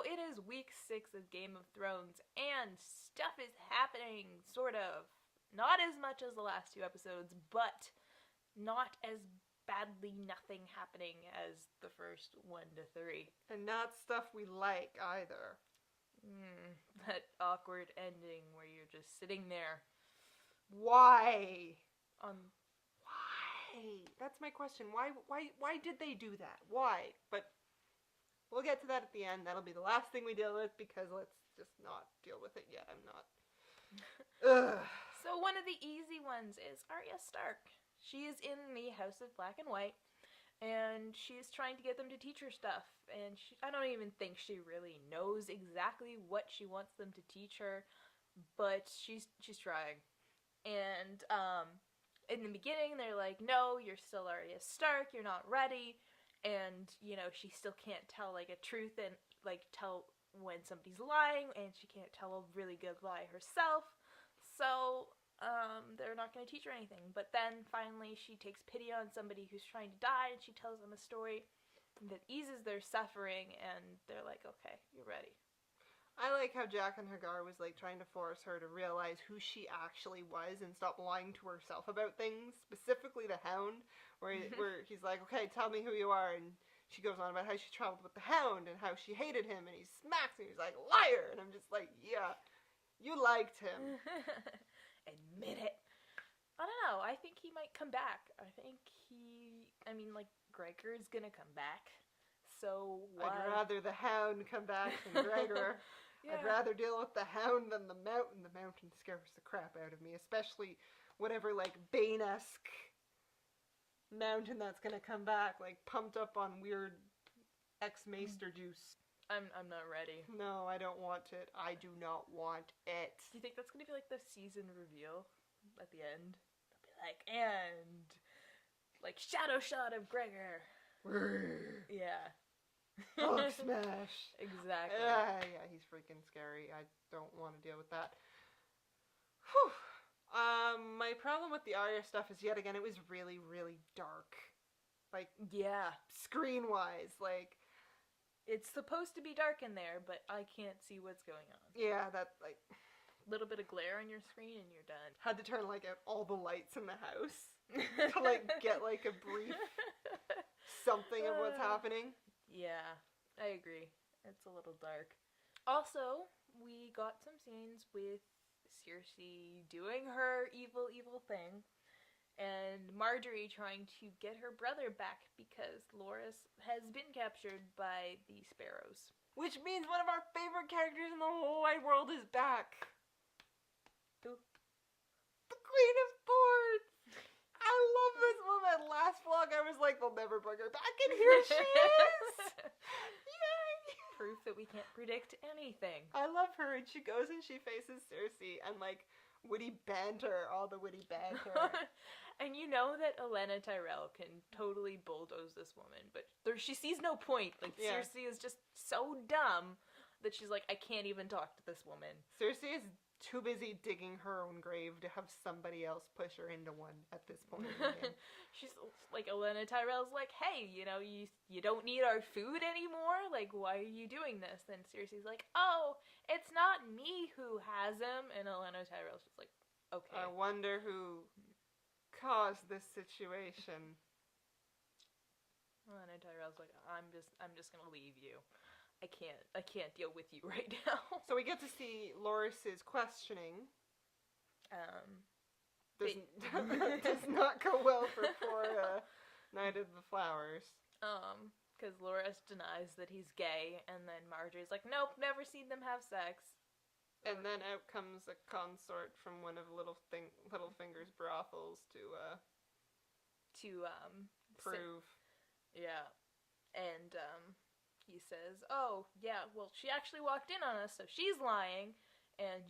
So it is week 6 of Game of Thrones, and stuff is happening, sort of. Not as much as the last 2 episodes, but not as badly nothing happening as the first 1 to 3. And not stuff we like, either. That awkward ending where you're just sitting there. Why? Why? That's my question. Why did they do that? Why? But we'll get to that at the end. That'll be the last thing we deal with, because let's just not deal with it yet. I'm not. Ugh. So one of the easy ones is Arya Stark. She is in the House of Black and White, and she's trying to get them to teach her stuff. And I don't even think she really knows exactly what she wants them to teach her, but she's trying. And in the beginning, they're like, "No, you're still Arya Stark. You're not ready." And she still can't tell like a truth and like tell when somebody's lying, and she can't tell a really good lie herself. So they're not going to teach her anything. But then finally she takes pity on somebody who's trying to die, and she tells them a story that eases their suffering, and they're like, "Okay, you're ready." I like how Jack and Hagar was like trying to force her to realize who she actually was and stop lying to herself about things, specifically the Hound, where he's like, "Okay, tell me who you are," and she goes on about how she traveled with the Hound and how she hated him, and he smacks me. He's like, "Liar!" And I'm just like, "Yeah, you liked him." Admit it. I don't know. I think he might come back. Gregor's gonna come back. So why? I'd rather the Hound come back than Gregor. Yeah. I'd rather deal with the Hound than the Mountain. The Mountain scares the crap out of me, especially whatever like Bane-esque mountain that's gonna come back, like pumped up on weird ex-Maester juice. I'm not ready. No, I don't want it. I do not want it. Do you think that's gonna be like the season reveal at the end? They'll be like, and like shadow shot of Gregor. Yeah. Hulk smash. Exactly. Yeah, he's freaking scary. I don't want to deal with that. Whew. My problem with the Arya stuff is, yet again, it was really, really dark. Like, yeah, screen-wise, like, it's supposed to be dark in there, but I can't see what's going on. Yeah, that, like, little bit of glare on your screen and you're done. Had to turn, like, out all the lights in the house to, like, get, like, a brief something of what's happening. Yeah, I agree. It's a little dark. Also, we got some scenes with Cersei doing her evil thing, and Maergery trying to get her brother back because Loras has been captured by the Sparrows. Which means one of our favorite characters in the whole wide world is back. Who? The Queen of Thorns! I love this woman. Last vlog I was like, they'll never bring her back, and here she is! Yay! Proof that we can't predict anything. I love her, and she goes and she faces Cersei, and like, witty banter, all the witty banter. And you know that Olenna Tyrell can totally bulldoze this woman, but she sees no point. Like, yeah. Cersei is just so dumb that she's like, I can't even talk to this woman. Cersei is too busy digging her own grave to have somebody else push her into one at this point. She's like, Olenna Tyrell's like, hey, you don't need our food anymore? Like, why are you doing this? And Cersei's like, oh, it's not me who has him. And Olenna Tyrell's just like, okay. I wonder who caused this situation. Olenna Tyrell's like, I'm just gonna leave you. I can't deal with you right now. So we get to see Loras's questioning. Does not go well for poor Knight of the Flowers. Because Loras denies that he's gay, and then Marjorie's like, nope, never seen them have sex. And then out comes a consort from one of Littlefinger's brothels to prove. Yeah. And he says, oh, yeah, well, she actually walked in on us, so she's lying. And,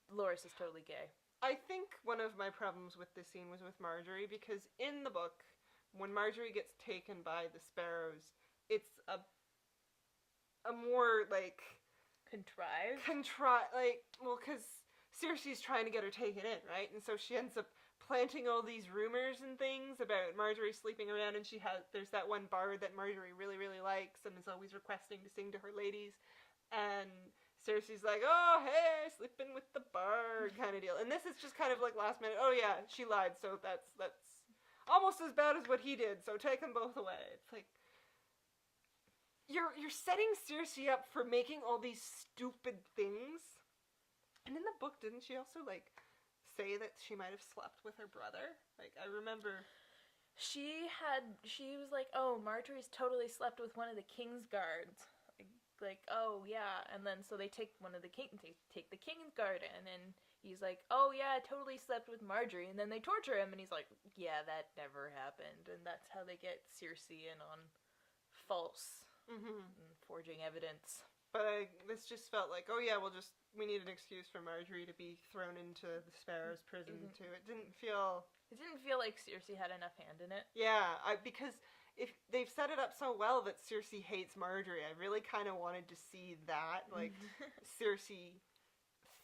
Loras is totally gay. I think one of my problems with this scene was with Maergery, because in the book, when Maergery gets taken by the Sparrows, it's a more, like... Contrived? Because Cersei's trying to get her taken in, right? And so she ends up planting all these rumors and things about Maergery sleeping around, and there's that one bard that Maergery really, really likes and is always requesting to sing to her ladies, and Cersei's like, oh, hey, sleeping with the bard kind of deal. And this is just kind of like last minute, oh yeah, she lied, so that's almost as bad as what he did, so take them both away. It's like, you're setting Cersei up for making all these stupid things. And in the book, didn't she also, like, say that she might have slept with her brother? Like, I remember... She was like, oh, Marjorie's totally slept with one of the king's guards. Like, oh, yeah. And then, so they take the king's guard in, and he's like, oh, yeah, I totally slept with Maergery. And then they torture him, and he's like, yeah, that never happened. And that's how they get Cersei in on false and forging evidence. But this just felt like, oh yeah, we need an excuse for Maergery to be thrown into the Sparrows prison too. It didn't feel like Cersei had enough hand in it. Yeah, because if they've set it up so well that Cersei hates Maergery, I really kind of wanted to see that, like, Cersei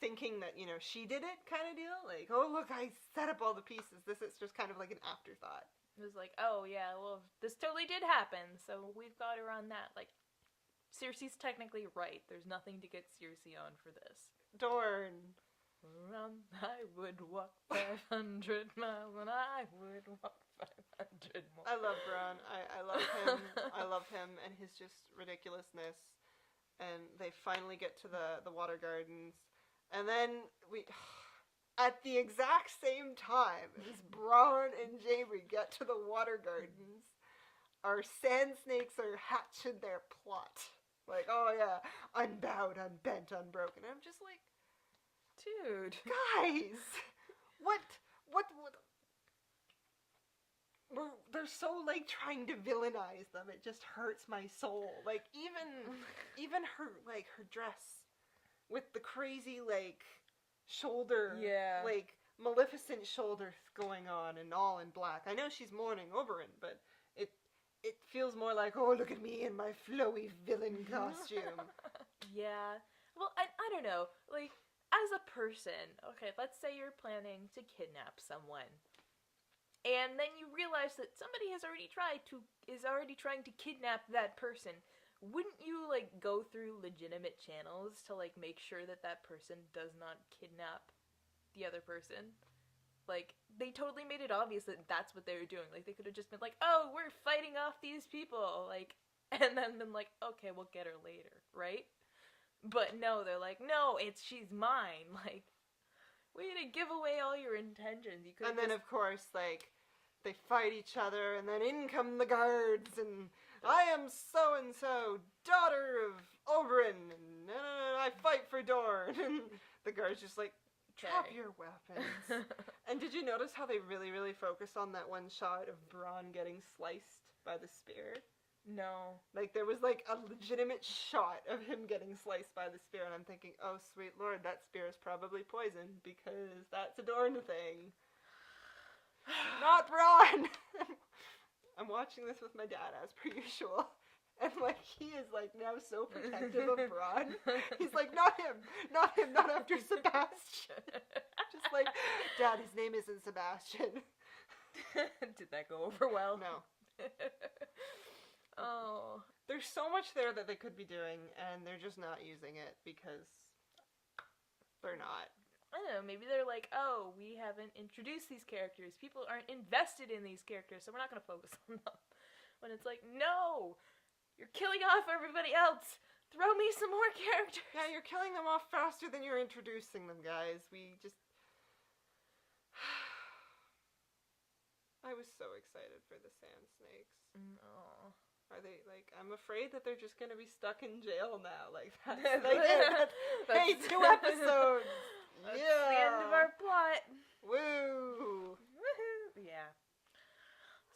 thinking that, she did it kind of deal. Like, oh look, I set up all the pieces. This is just kind of like an afterthought. It was like, oh yeah, well, this totally did happen, so we've got her on that. Like, Cersei's technically right. There's nothing to get Cersei on for this. Dorne. I would walk 500 miles and I would walk 500 more. I love Bronn. I love him. I love him and his just ridiculousness. And they finally get to the water gardens. And then at the exact same time as Bronn and Jaime get to the water gardens, our sand snakes are hatching their plot. Like, oh yeah, UnBowed, UnBent, UnBroken. And I'm just like, dude, guys, what? They're so, like, trying to villainize them. It just hurts my soul. Like, even her, like, her dress with the crazy, like, shoulder, like, Maleficent shoulders going on and all in black. I know she's mourning Oberyn, but it feels more like, oh, look at me in my flowy villain costume. Yeah. Well, I don't know. Like, as a person, okay, let's say you're planning to kidnap someone. And then you realize that somebody is already trying to kidnap that person. Wouldn't you, like, go through legitimate channels to, like, make sure that that person does not kidnap the other person? Like, they totally made it obvious that that's what they were doing. Like, they could have just been like, oh, we're fighting off these people. Like, and then been like, okay, we'll get her later, right? But no, they're like, no, she's mine. Like, way to give away all your intentions. And then, of course, like, they fight each other, and then in come the guards, and I am so-and-so, daughter of Oberyn, and I fight for Dorne. And the guards just like, drop your weapons. And did you notice how they really, really focus on that one shot of Bronn getting sliced by the spear? No. Like, there was, like, a legitimate shot of him getting sliced by the spear, and I'm thinking, oh, sweet lord, that spear is probably poisoned, because that's a Dorne thing. Not Bronn! I'm watching this with my dad, as per usual. And, like, he is, like, now so protective of Bronn. He's like, not him, not after Sebastian. Just like, Dad, his name isn't Sebastian. Did that go over well? No. Oh. There's so much there that they could be doing, and they're just not using it, because they're not. I don't know, maybe they're like, oh, we haven't introduced these characters. People aren't invested in these characters, so we're not going to focus on them. When it's like, no! You're killing off everybody else! Throw me some more characters! Yeah, you're killing them off faster than you're introducing them, guys. I was so excited for the Sand Snakes. Oh. Are they, like, I'm afraid that they're just gonna be stuck in jail now. Like, that's like it. Hey, 2 episodes! That's the end of our plot. Woo! Woohoo! Yeah.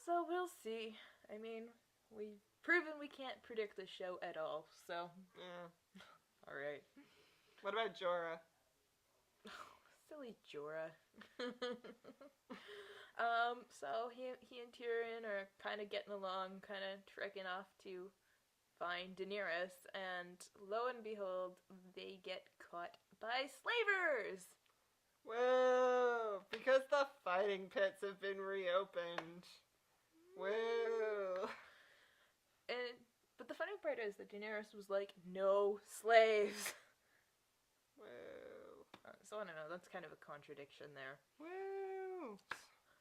So we'll see. I mean, we've proven we can't predict the show at all, so. Yeah. Alright. What about Jorah? Silly Jorah. So he and Tyrion are kind of getting along, kind of trekking off to find Daenerys, and lo and behold, they get caught by slavers! Whoa! Because the fighting pits have been reopened. Whoa! But the funny part is that Daenerys was like, no slaves. Whoa. So I don't know, that's kind of a contradiction there. Whoa!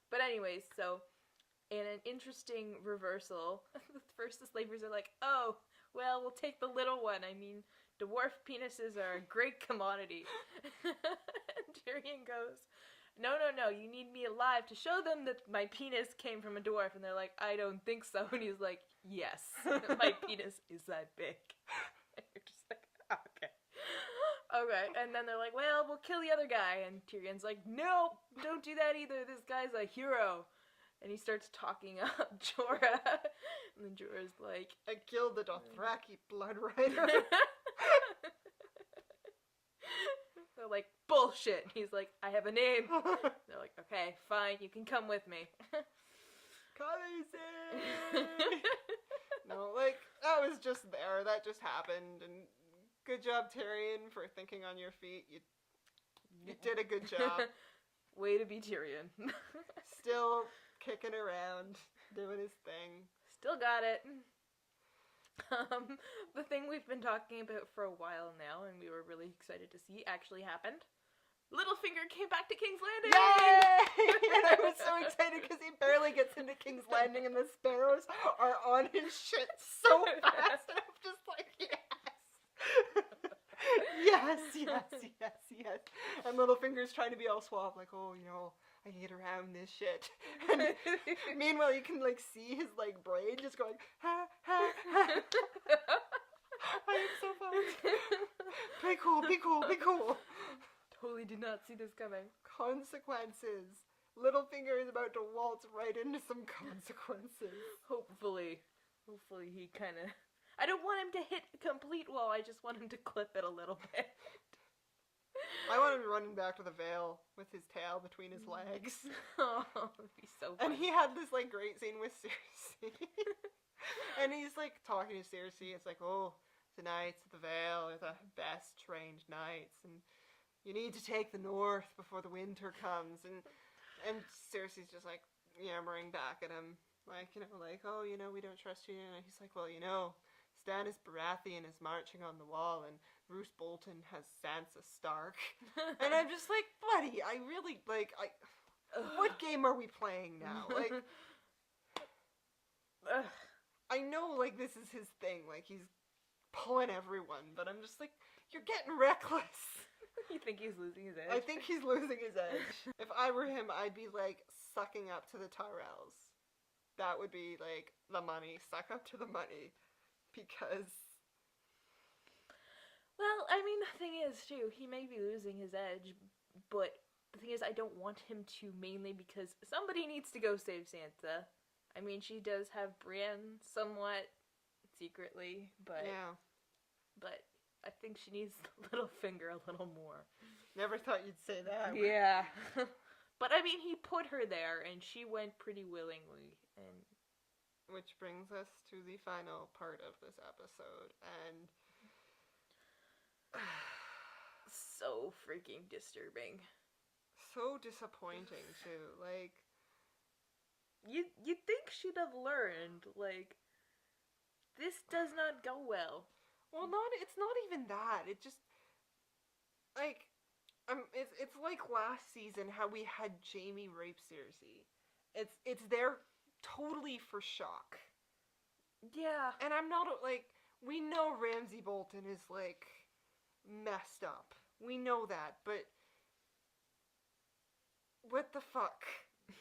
But anyways, so in an interesting reversal, first the slavers are like, oh, well, we'll take the little one. I mean, dwarf penises are a great commodity. And Tyrion goes, no, you need me alive to show them that my penis came from a dwarf. And they're like, I don't think so. And he's like, yes, my penis is that big. And you're just like, okay. Okay, and then they're like, well, we'll kill the other guy. And Tyrion's like, no, don't do that either. This guy's a hero. And he starts talking up Jorah. And then Jorah's like, I killed the Dothraki blood rider. They're like, bullshit. And he's like, I have a name. They're like, okay, fine, you can come with me. Khaleesi! No, like, that was just there. That just happened. And good job, Tyrion, for thinking on your feet. You did a good job. Way to be Tyrion. Still kicking around, doing his thing. Still got it. The thing we've been talking about for a while now, and we were really excited to see, actually happened. Littlefinger came back to King's Landing! Yay! And I was so excited because he barely gets into King's Landing and the sparrows are on his shit so fast. And I'm just like, yes! Yes. And Littlefinger's trying to be all suave, like, oh, you know, I can get around this shit. And meanwhile, you can, like, see his, like, brain just going, ha, ha, ha. I am so pumped. Be cool. Totally did not see this coming. Consequences. Littlefinger is about to waltz right into some consequences. Hopefully he kind of... I don't want him to hit a complete wall, I just want him to clip it a little bit. I want him running back to the Vale with his tail between his legs. Oh, it'd be so funny. And he had this, like, great scene with Cersei. And he's, like, talking to Cersei. It's like, oh, the knights of the Vale are the best trained knights, and you need to take the north before the winter comes. And Cersei's just, like, yammering back at him. Like, you know, like, oh, you know, we don't trust you. And he's like, well, you know, Stannis Baratheon is marching on the wall, and Roose Bolton has Sansa Stark. And I'm just like, buddy, I really, like, what game are we playing now? Like, I know, like, this is his thing. Like, he's pulling everyone, but I'm just like, you're getting reckless. You think he's losing his edge? I think he's losing his edge. If I were him, I'd be, like, sucking up to the Tyrells. That would be, like, the money. Suck up to the money. Because... Well, I mean, the thing is, too, he may be losing his edge, but the thing is, I don't want him to, mainly because somebody needs to go save Sansa. I mean, she does have Brienne somewhat secretly, but... Yeah. But I think she needs Littlefinger a little more. Never thought you'd say that. Yeah. But, I mean, he put her there, and she went pretty willingly, and... Which brings us to the final part of this episode, and... so freaking disturbing. So disappointing, too. Like... You'd think she'd have learned, like... This does not go well. Well, it's not even that. It just... Like... It's like last season how we had Jaime rape Cersei. It's there totally for shock. Yeah. And I'm not, like, we know Ramsay Bolton is, like, messed up. We know that, but what the fuck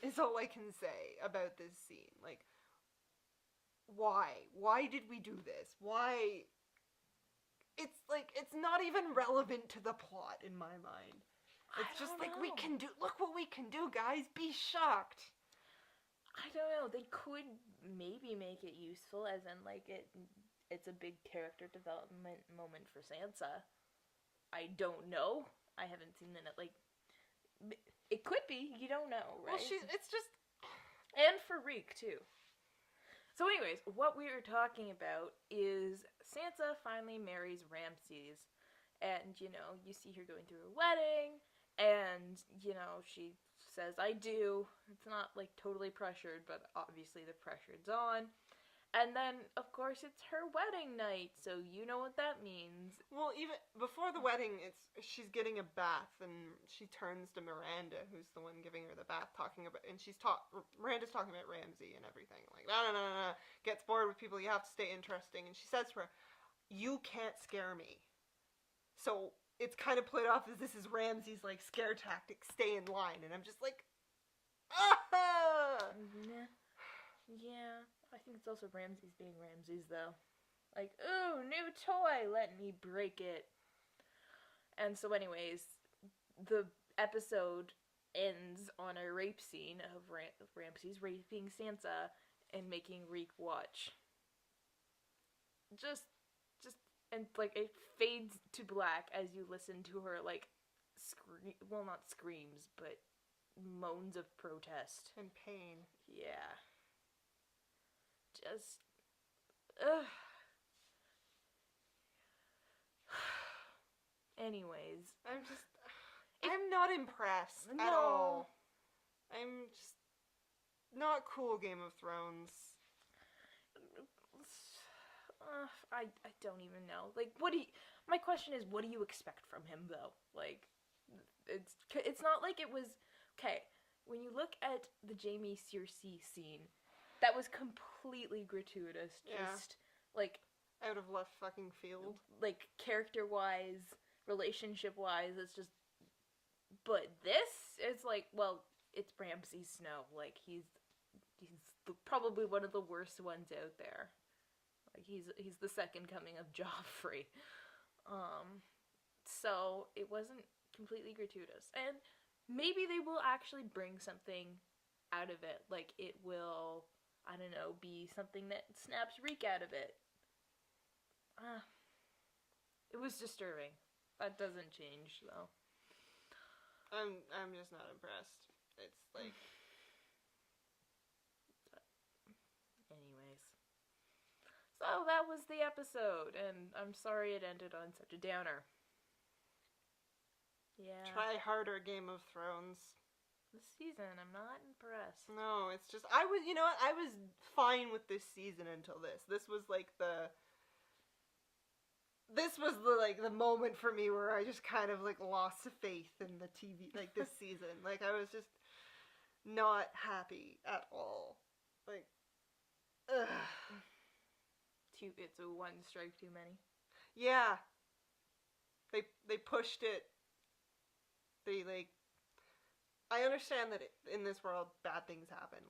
is all I can say about this scene. Like, why? Why did we do this? Why? It's, like, it's not even relevant to the plot in my mind. It's just like, we can do, look what we can do, guys. Be shocked. I don't know. They could maybe make it useful, as in, like, it's a big character development moment for Sansa. I don't know. I haven't seen it, like, it could be. You don't know, right? Well, it's just... And for Reek, too. So anyways, what we are talking about is Sansa finally marries Ramses. And, you know, you see her going through a wedding, And, she says, I do. It's not, totally pressured, but obviously the pressure's on. And then, of course, it's her wedding night, so you know what that means. Well, even before the wedding, she's getting a bath, and she turns to Miranda, who's the one giving her the bath, and Miranda's talking about Ramsay and everything. Like, no. Gets bored with people, you have to stay interesting. And she says to her, you can't scare me. So it's kind of played off as this is Ramsay's, scare tactic, stay in line. And I'm just like, ah! Yeah. I think it's also Ramsay's being Ramsay's, though. Like, ooh, new toy, let me break it. And so anyways, the episode ends on a rape scene of Ramsay's raping Sansa and making Reek watch. And it fades to black as you listen to her, not screams, but moans of protest. And pain. Yeah. Just, ugh. Anyways. I'm not impressed at all. I'm just not cool, Game of Thrones. I don't even know. My question is, what do you expect from him, though? It's not like it was, okay, when you look at the Jaime Cersei scene, that was completely gratuitous. Just, out of left fucking field. Character-wise, relationship-wise, it's just... But this, it's it's Ramsay Snow. He's probably one of the worst ones out there. He's the second coming of Joffrey. So, it wasn't completely gratuitous. And maybe they will actually bring something out of it. It will... I don't know, be something that snaps Reek out of it. It was disturbing. That doesn't change, though. I'm just not impressed. It's like... Anyways. So, that was the episode, and I'm sorry it ended on such a downer. Yeah. Try harder, Game of Thrones. This season, I'm not impressed. No, it's just, I was fine with this season until this. This was the moment for me where I just kind of lost faith in the TV, this season. I was just not happy at all. Ugh. It's a one strike too many. Yeah. They pushed it. I understand that in this world, bad things happen.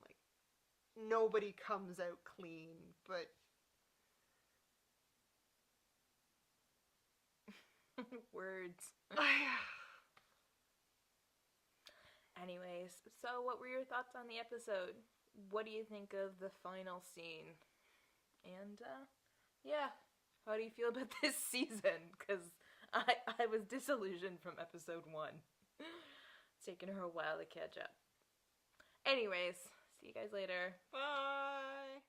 Nobody comes out clean, but... Words. Anyways, so what were your thoughts on the episode? What do you think of the final scene? And, yeah, how do you feel about this season? Because I was disillusioned from episode 1. It's taken her a while to catch up. Anyways, see you guys later. Bye!